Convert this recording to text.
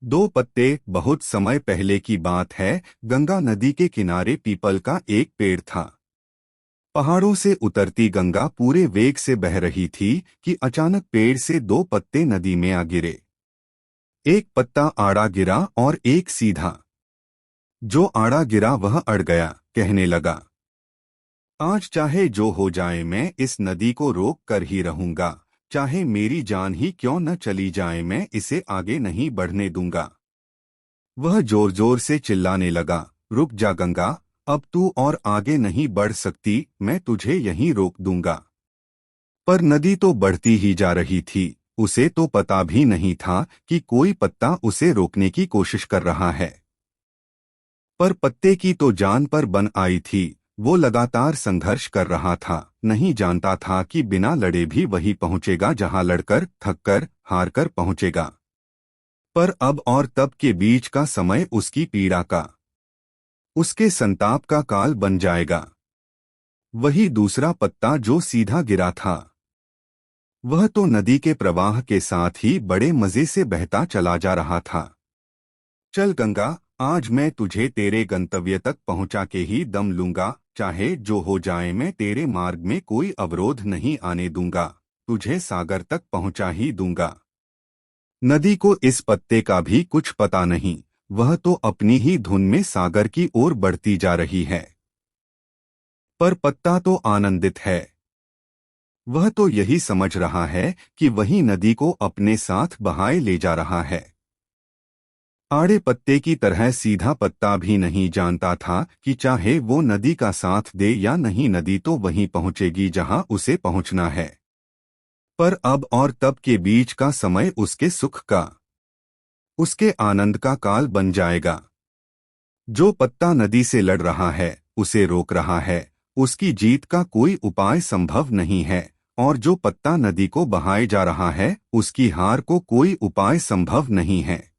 दो पत्ते। बहुत समय पहले की बात है। गंगा नदी के किनारे पीपल का एक पेड़ था। पहाड़ों से उतरती गंगा पूरे वेग से बह रही थी कि अचानक पेड़ से दो पत्ते नदी में आ गिरे। एक पत्ता आड़ा गिरा और एक सीधा। जो आड़ा गिरा वह अड़ गया, कहने लगा, आज चाहे जो हो जाए मैं इस नदी को रोक कर ही रहूंगा। चाहे मेरी जान ही क्यों न चली जाए, मैं इसे आगे नहीं बढ़ने दूंगा। वह जोर जोर से चिल्लाने लगा, रुक जा गंगा, अब तू और आगे नहीं बढ़ सकती, मैं तुझे यहीं रोक दूंगा। पर नदी तो बढ़ती ही जा रही थी। उसे तो पता भी नहीं था कि कोई पत्ता उसे रोकने की कोशिश कर रहा है। पर पत्ते की तो जान पर बन आई थी। वो लगातार संघर्ष कर रहा था। नहीं जानता था कि बिना लड़े भी वही पहुंचेगा जहां लड़कर, थककर, हारकर पहुंचेगा। पर अब और तब के बीच का समय उसकी पीड़ा का, उसके संताप का काल बन जाएगा। वही दूसरा पत्ता जो सीधा गिरा था, वह तो नदी के प्रवाह के साथ ही बड़े मजे से बहता चला जा रहा था। चल गंगा, आज मैं तुझे तेरे गंतव्य तक पहुंचा के ही दम लूंगा। चाहे जो हो जाए, मैं तेरे मार्ग में कोई अवरोध नहीं आने दूंगा। तुझे सागर तक पहुंचा ही दूंगा। नदी को इस पत्ते का भी कुछ पता नहीं। वह तो अपनी ही धुन में सागर की ओर बढ़ती जा रही है। पर पत्ता तो आनंदित है। वह तो यही समझ रहा है कि वही नदी को अपने साथ बहाए ले जा रहा है। आड़े पत्ते की तरह सीधा पत्ता भी नहीं जानता था कि चाहे वो नदी का साथ दे या नहीं, नदी तो वहीं पहुंचेगी जहां उसे पहुंचना है। पर अब और तब के बीच का समय उसके सुख का, उसके आनंद का काल बन जाएगा। जो पत्ता नदी से लड़ रहा है, उसे रोक रहा है, उसकी जीत का कोई उपाय संभव नहीं है। और जो पत्ता नदी को बहाए जा रहा है, उसकी हार को कोई उपाय संभव नहीं है।